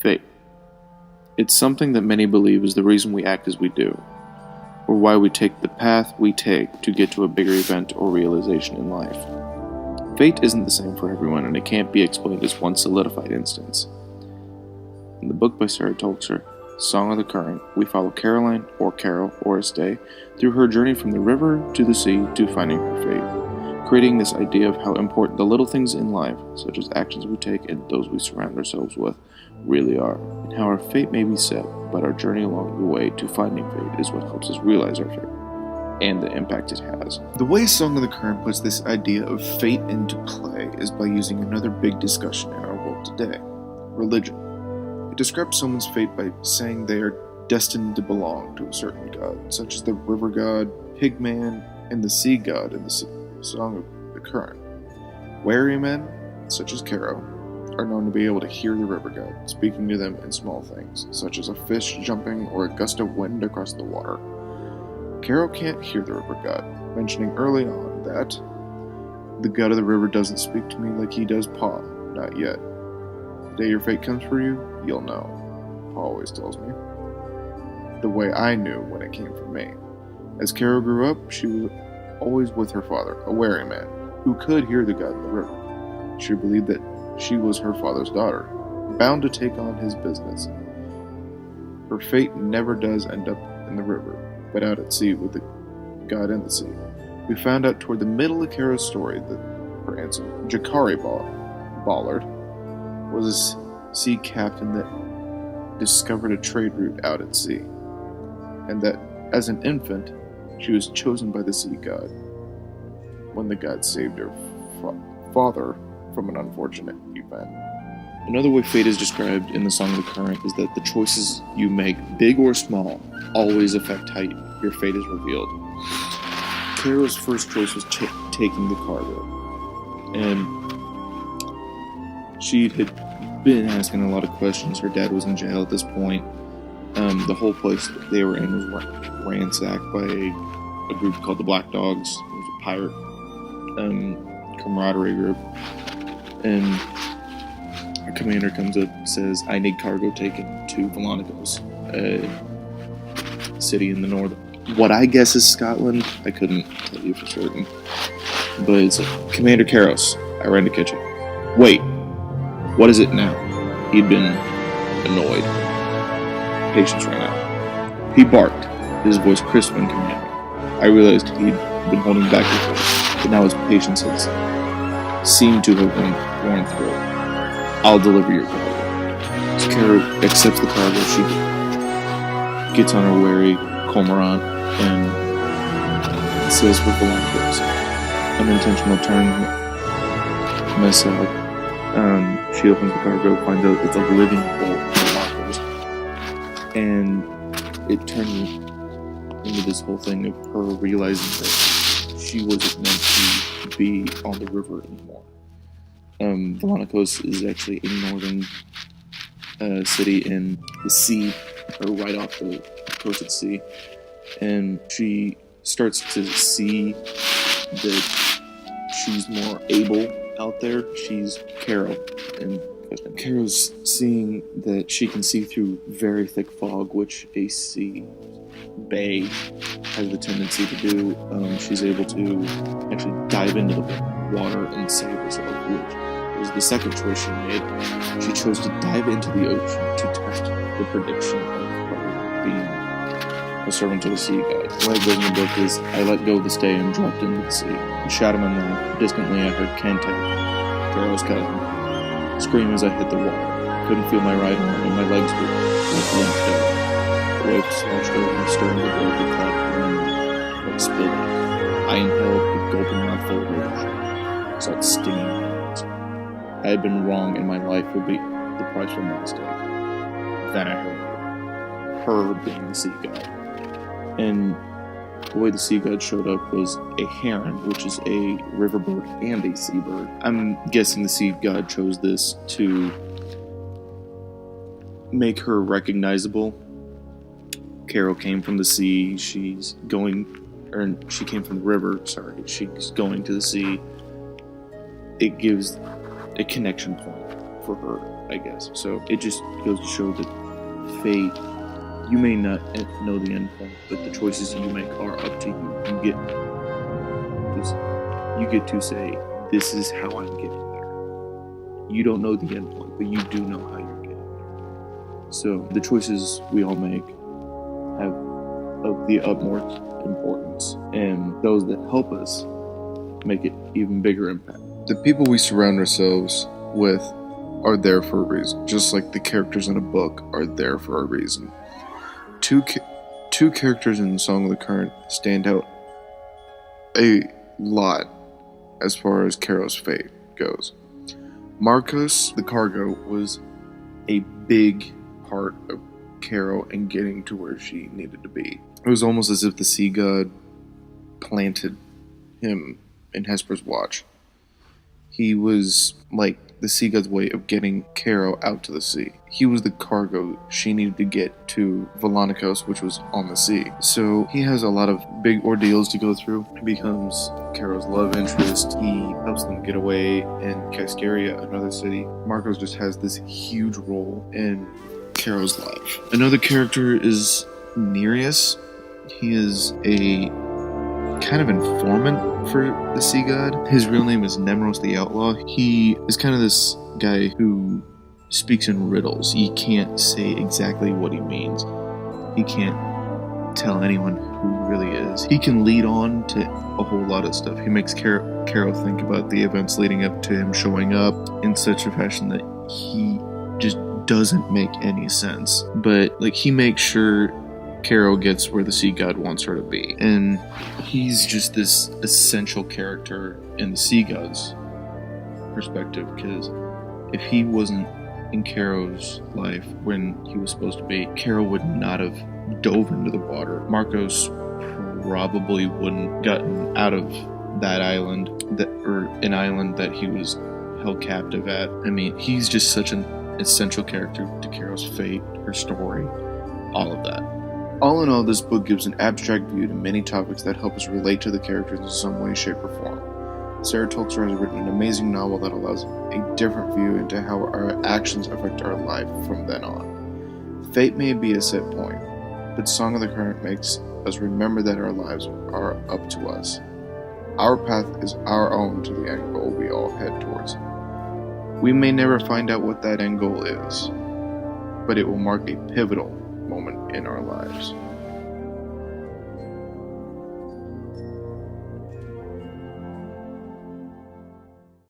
Fate. It's something that many believe is the reason we act as we do, or why we take the path we take to get to a bigger event or realization in life. Fate isn't the same for everyone, and it can't be explained as one solidified instance. In the book by Sarah Tolzer, Song of the Current, we follow Caroline, or Carol, or Estee, through her journey from the river to the sea to finding her fate, creating this idea of how important the little things in life, such as actions we take and those we surround ourselves with, really are, and how our fate may be set, but our journey along the way to finding fate is what helps us realize our fate, and the impact it has. The way Song of the Current puts this idea of fate into play is by using another big discussion in our world today, religion. It describes someone's fate by saying they are destined to belong to a certain god, such as the river god, pigman, and the sea god in the Song of the Current. Wary men, such as Caro, are known to be able to hear the river god, speaking to them in small things, such as a fish jumping or a gust of wind across the water. Caro can't hear the river god, mentioning early on that the god of the river doesn't speak to me like he does Pa, not yet. The day your fate comes for you, you'll know, Pa always tells me. The way I knew when it came for me. As Caro grew up, she was always with her father, a wary man, who could hear the god in the river. She believed that she was her father's daughter, bound to take on his business. Her fate never does end up in the river, but out at sea with the god in the sea. We found out toward the middle of Caro's story that her answer, Jakari Ballard, was a sea captain that discovered a trade route out at sea, and that as an infant, she was chosen by the sea god when the god saved her father from an unfortunate event. Another way fate is described in the Song of the Current is that the choices you make, big or small, always affect how your fate is revealed. Caro's first choice was taking the cargo, and she had been asking a lot of questions. Her dad was in jail at this point. The whole place that they were in was ransacked by a group called the Black Dogs. It was a pirate camaraderie group. And our commander comes up and says, I need cargo taken to Villanicos, a city in the north. What I guess is Scotland. I couldn't tell you for certain. But it's like, Commander Karos, I ran to catch it. Wait, what is it now? He'd been annoyed. Patience ran out. He barked, his voice crisp and commanding. I realized he'd been holding back his voice, but now his patience had seemed to have been worn through. I'll deliver your cargo. So Caro accepts the cargo. She gets on her wary cormorant and says with the long lips, unintentional turn mess up. She opens the cargo, finds out it's a living boat in lockers, and it turns into this whole thing of her realizing that she wasn't meant to be on the river anymore. Villanicos is actually a northern city in the sea, or right off the coast of the sea, and she starts to see that she's more able out there. She's Caro, and Caro's seeing that she can see through very thick fog, which a sea bay has the tendency to do. She's able to actually dive into the water and save herself, which was the second choice she made. She chose to dive into the ocean to test the prediction of her being a servant of the sea god. The way it goes in the book is, I let go of the stay and dropped into the sea. And Shadowman laughed. Distantly I heard Kante, Caro's cousin, scream as I hit the water. Couldn't feel my right arm, and my legs were like limp down. The waves sloshed over me, stirring the boat with cloud like spilled ink. I inhaled a gulping mouthful of ocean. Saw it stinging my hands. I had been wrong, and my life would be the price for my mistake. Then I heard her being the sea god. And the way the sea god showed up was a heron, which is a riverbird and a seabird. I'm guessing the sea god chose this to make her recognizable. Caro came from the sea, she came from the river, she's going to the sea. It gives a connection point for her, I guess. So it just goes to show that fate, you may not know the end point, but the choices you make are up to you. You get to say, this is how I'm getting there. You don't know the end point, but you do know how you're getting there. So the choices we all make have of the utmost importance, and those that help us make it even bigger impact. The people we surround ourselves with are there for a reason, just like the characters in a book are there for a reason. Two characters in Song of the Current stand out a lot as far as Caro's fate goes. Marcos, the cargo, was a big part of Caro and getting to where she needed to be. It was almost as if the sea god planted him in Hesper's watch. He was like the sea god's way of getting Caro out to the sea. He was the cargo she needed to get to Volanikos, which was on the sea. So he has a lot of big ordeals to go through. He becomes Caro's love interest. He helps them get away in Cascaria, another city. Marcos just has this huge role in Caro's life. Another character is Nereus. He is a kind of informant for the sea god. His real name is Nemros the Outlaw. He is kind of this guy who speaks in riddles. He can't say exactly what he means. He can't tell anyone who he really is. He can lead on to a whole lot of stuff. He makes Caro think about the events leading up to him showing up in such a fashion that he just doesn't make any sense. But like, he makes sure Caro gets where the sea god wants her to be. And he's just this essential character in the sea god's perspective, because if he wasn't in Caro's life when he was supposed to be, Caro would not have dove into the water. Marcos probably wouldn't gotten out of that island, or an island that he was held captive at. I mean, he's just such an essential character to Caro's fate, her story, all of that. All in all, this book gives an abstract view to many topics that help us relate to the characters in some way, shape, or form. Sarah Tolstoy has written an amazing novel that allows a different view into how our actions affect our life from then on. Fate may be a set point, but Song of the Current makes us remember that our lives are up to us. Our path is our own to the end goal we all head towards. We may never find out what that end goal is, but it will mark a pivotal moment in our lives.